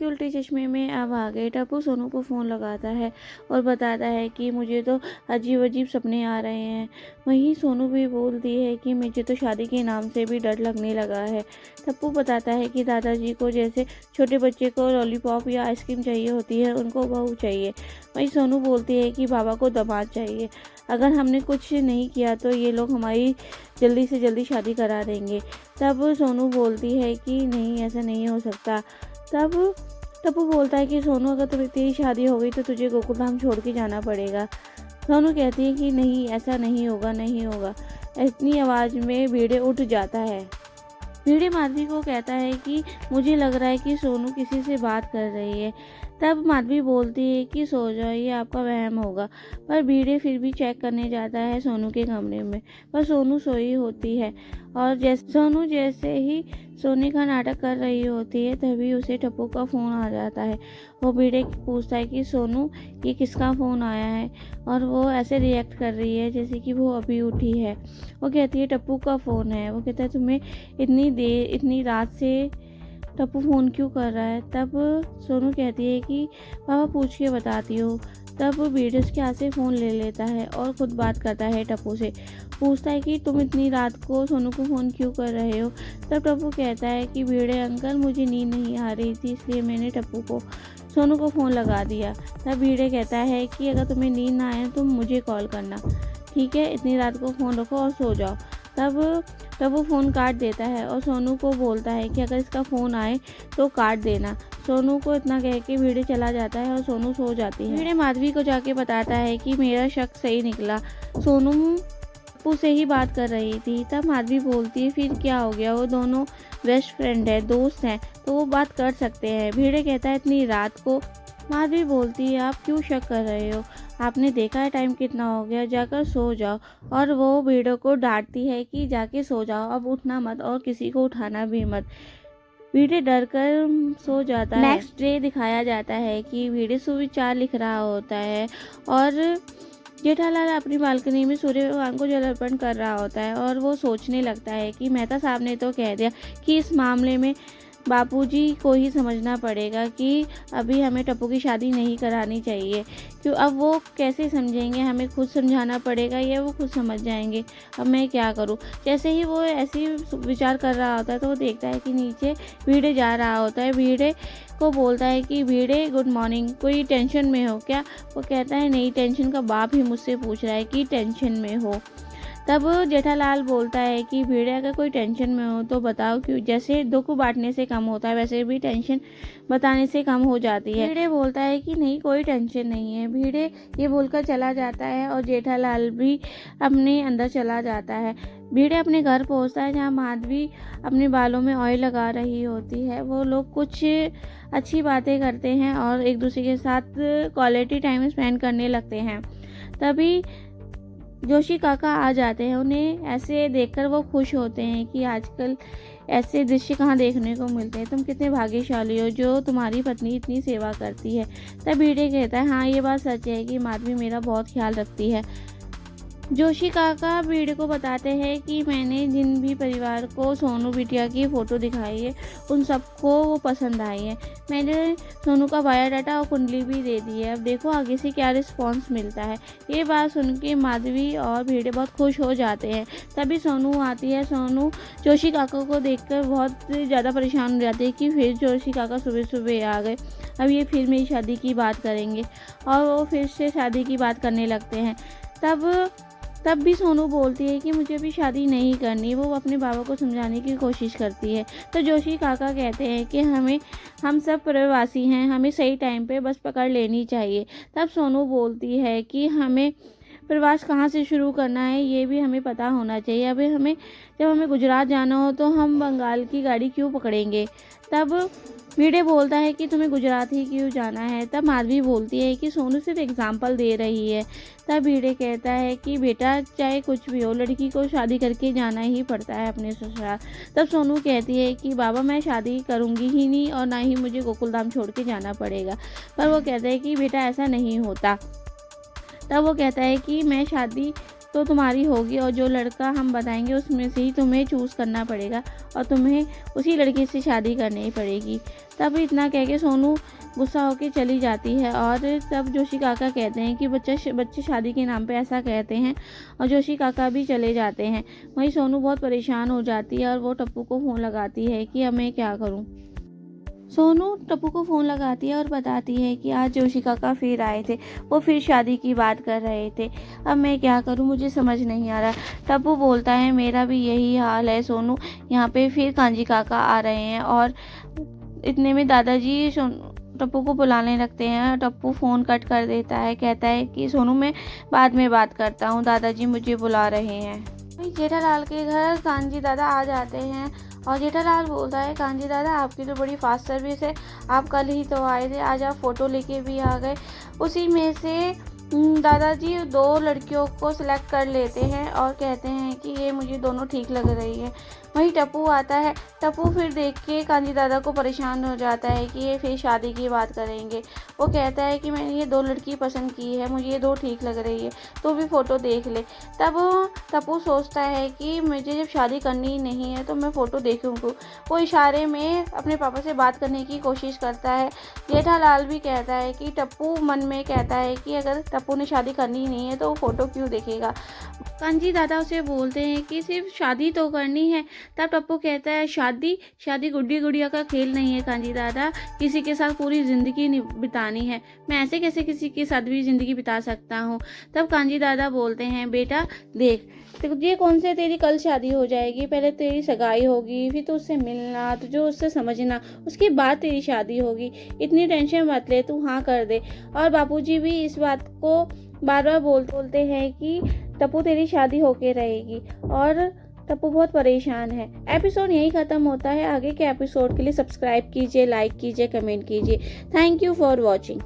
के उल्टे चश्मे में अब आ गए। टप्पू सोनू को फ़ोन लगाता है और बताता है कि मुझे तो अजीब-अजीब सपने आ रहे हैं। वहीं सोनू भी बोलती है कि मुझे तो शादी के नाम से भी डर लगने लगा है। टप्पू बताता है कि दादाजी को जैसे छोटे बच्चे को लॉलीपॉप या आइसक्रीम चाहिए होती है, उनको बहू चाहिए। वहीं सोनू बोलती है कि बाबा को दामाद चाहिए। अगर हमने कुछ नहीं किया तो ये लोग हमारी जल्दी से जल्दी शादी करा देंगे। तब सोनू बोलती है कि नहीं, ऐसा नहीं हो सकता। तब टप्पू बोलता है कि सोनू, अगर तेरी शादी हो गई तो तुझे गोकुलधाम छोड़ के जाना पड़ेगा। सोनू कहती है कि नहीं, ऐसा नहीं होगा, नहीं होगा। इतनी आवाज़ में भिड़े उठ जाता है। भिड़े माधवी को कहता है कि मुझे लग रहा है कि सोनू किसी से बात कर रही है। तब माधवी बोलती है कि सो जाओ, ये आपका वहम होगा। पर भिड़े फिर भी चेक करने जाता है सोनू के कमरे में, पर सोनू सोई होती है। और सोनू जैसे ही सोने का नाटक कर रही होती है तभी उसे टप्पू का फ़ोन आ जाता है। वो भिड़े पूछता है कि सोनू, ये किसका फ़ोन आया है? और वो ऐसे रिएक्ट कर रही है जैसे कि वो अभी उठी है। वो कहती है टप्पू का फ़ोन है। वो कहता है तुम्हें इतनी रात से टप्पू फ़ोन क्यों कर रहा है? तब सोनू कहती है कि पापा पूछ के बताती हूँ। तब भिड़े उसके हाथ से फ़ोन ले लेता है और खुद बात करता है टप्पू से। पूछता है कि तुम इतनी रात को सोनू को फ़ोन क्यों कर रहे हो? तब टप्पू कहता है कि भिड़े अंकल, मुझे नींद नहीं आ रही थी, इसलिए मैंने सोनू को फ़ोन लगा दिया। तब भिड़े कहता है कि अगर तुम्हें नींद ना आए तुम मुझे कॉल करना, ठीक है? इतनी रात को फ़ोन रखो और सो जाओ। तब वो फ़ोन काट देता है और सोनू को बोलता है कि अगर इसका फ़ोन आए तो काट देना। सोनू को इतना कह के भिड़े चला जाता है और सोनू सो जाती है। भिड़े माधवी को जाके बताता है कि मेरा शक सही निकला, सोनू टप्पू से ही बात कर रही थी। तब माधवी बोलती है फिर क्या हो गया, वो दोनों बेस्ट फ्रेंड है, दोस्त हैं, तो वो बात कर सकते हैं। भिड़े कहता है इतनी रात को। माधवी बोलती है आप क्यों शक कर रहे हो? आपने देखा है टाइम कितना हो गया, जाकर सो जाओ। और वो भिड़े को डांटती है कि जाके सो जाओ, अब उठना मत और किसी को उठाना भी मत। भिड़े डर कर सो जाता है। नेक्स्ट डे दिखाया जाता है कि भिड़े सुविचार लिख रहा होता है और जेठालाल अपनी बालकनी में सूर्य भगवान को जल अर्पण कर रहा होता है और वो सोचने लगता है कि मेहता साहब ने तो कह दिया कि इस मामले में बापूजी को ही समझना पड़ेगा कि अभी हमें टप्पू की शादी नहीं करानी चाहिए। क्यों, अब वो कैसे समझेंगे? हमें खुद समझाना पड़ेगा या वो खुद समझ जाएंगे? अब मैं क्या करूं? जैसे ही वो ऐसी विचार कर रहा होता है तो वो देखता है कि नीचे भिड़े जा रहा होता है। भिड़े को बोलता है कि भिड़े गुड मॉर्निंग, कोई टेंशन में हो क्या? वो कहता है नहीं, टेंशन का बाप ही मुझसे पूछ रहा है कि टेंशन में हो। तब जेठालाल बोलता है कि भिड़े अगर कोई टेंशन में हो तो बताओ क्यों? जैसे दुख बांटने से कम होता है वैसे भी टेंशन बताने से कम हो जाती है। भिड़े बोलता है कि नहीं, कोई टेंशन नहीं है। भिड़े ये बोलकर चला जाता है और जेठालाल भी अपने अंदर चला जाता है। भिड़े अपने घर पहुंचता है जहां माधवी अपने बालों में ऑयल लगा रही होती है। वो लोग कुछ अच्छी बातें करते हैं और एक दूसरे के साथ क्वालिटी टाइम स्पेंड करने लगते हैं। तभी जोशी काका आ जाते हैं। उन्हें ऐसे देखकर वो खुश होते हैं कि आजकल ऐसे दृश्य कहाँ देखने को मिलते हैं, तुम कितने भाग्यशाली हो जो तुम्हारी पत्नी इतनी सेवा करती है। तब भिड़े कहता है हाँ, ये बात सच है कि माधवी मेरा बहुत ख्याल रखती है। जोशी काका भिड़े को बताते हैं कि मैंने जिन भी परिवार को सोनू बिटिया की फ़ोटो दिखाई है उन सबको वो पसंद आई है। मैंने सोनू का बायोडाटा और कुंडली भी दे दी है, अब देखो आगे से क्या रिस्पॉन्स मिलता है। ये बात सुन के माधवी और भिड़े बहुत खुश हो जाते हैं। तभी सोनू आती है। सोनू जोशी काका को देखकर बहुत ज़्यादा परेशान हो जाती है कि फिर जोशी काका सुबह सुबह आ गए, अब ये फिर मेरी शादी की बात करेंगे। और वो फिर से शादी की बात करने लगते हैं। तब भी सोनू बोलती है कि मुझे अभी शादी नहीं करनी। वो अपने बाबा को समझाने की कोशिश करती है। तो जोशी काका कहते हैं कि हम सब प्रवासी हैं, हमें सही टाइम पे बस पकड़ लेनी चाहिए। तब सोनू बोलती है कि हमें प्रवास कहाँ से शुरू करना है ये भी हमें पता होना चाहिए। अभी जब हमें गुजरात जाना हो तो हम बंगाल की गाड़ी क्यों पकड़ेंगे? तब भिड़े बोलता है कि तुम्हें गुजरात ही क्यों जाना है? तब माधवी बोलती है कि सोनू सिर्फ एग्जाम्पल दे रही है। तब भिड़े कहता है कि बेटा चाहे कुछ भी हो, लड़की को शादी करके जाना ही पड़ता है अपने ससुराल। तब सोनू कहती है कि बाबा मैं शादी करूँगी ही नहीं और ना ही मुझे गोकुलधाम छोड़ के जाना पड़ेगा। पर वो कहता है कि बेटा ऐसा नहीं होता। तब वो कहता है कि मैं शादी तो तुम्हारी होगी और जो लड़का हम बताएंगे उसमें से ही तुम्हें चूज़ करना पड़ेगा और तुम्हें उसी लड़के से शादी करनी पड़ेगी। तब इतना कह के सोनू गुस्सा होकर चली जाती है और तब जोशी काका कहते हैं कि बच्चे शादी के नाम पे ऐसा कहते हैं और जोशी काका भी चले जाते हैं। वहीं सोनू बहुत परेशान हो जाती है और वो टप्पू को फ़ोन लगाती है कि अब मैं क्या करूं। सोनू टप्पू को फ़ोन लगाती है और बताती है कि आज जोशी काका फिर आए थे, वो फिर शादी की बात कर रहे थे। अब मैं क्या करूं, मुझे समझ नहीं आ रहा। टप्पू बोलता है मेरा भी यही हाल है सोनू, यहाँ पे फिर कांजी काका आ रहे हैं। और इतने में दादाजी टप्पू को बुलाने लगते हैं। टप्पू फ़ोन कट कर देता है, कहता है कि सोनू मैं बाद में बात करता हूँ, दादाजी मुझे बुला रहे हैं। जेठालाल के घर कांजी दादा आ जाते हैं और जेठालाल बोलता है कांजी दादा आपकी तो बड़ी फास्ट सर्विस है, आप कल ही तो आए थे, आज आप फ़ोटो लेके भी आ गए। उसी में से दादाजी 2 लड़कियों को सिलेक्ट कर लेते हैं और कहते हैं कि ये मुझे दोनों ठीक लग रही है। वहीं टप्पू आता है। टप्पू फिर देख के कांजी दादा को परेशान हो जाता है कि ये फिर शादी की बात करेंगे। वो कहता है कि मैंने ये 2 लड़की पसंद की है, मुझे ये 2 ठीक लग रही है, तो भी फ़ोटो देख ले। तब टप्पू सोचता है कि मुझे जब शादी करनी ही नहीं है तो मैं फ़ोटो देखूँगा। वो इशारे में अपने पापा से बात करने की कोशिश करता है। जेठालाल भी कहता है कि टप्पू मन में कहता है कि अगर टप्पू ने शादी करनी ही नहीं है तो वो फ़ोटो क्यों देखेगा। कांजी दादा उसे बोलते हैं कि सिर्फ शादी तो करनी है। तब टप्पू कहता है शादी गुड्डी गुड़िया का खेल नहीं है कांजी दादा, किसी के साथ पूरी ज़िंदगी बितानी है, मैं ऐसे कैसे किसी के साथ भी ज़िंदगी बिता सकता हूँ। तब कांजी दादा बोलते हैं बेटा देख, ये कौन से तेरी कल शादी हो जाएगी, पहले तेरी सगाई होगी, फिर तो उससे मिलना, तुझे उससे समझना, उसके बाद तेरी शादी होगी, इतनी टेंशन मत ले, तू हाँ कर दे। और बापूजी भी इस बात को बार बार बोलते हैं कि टप्पू तेरी शादी होके रहेगी। और टप्पू बहुत परेशान है। एपिसोड यहीं ख़त्म होता है। आगे के एपिसोड के लिए सब्सक्राइब कीजिए, लाइक कीजिए, कमेंट कीजिए। Thank you for watching.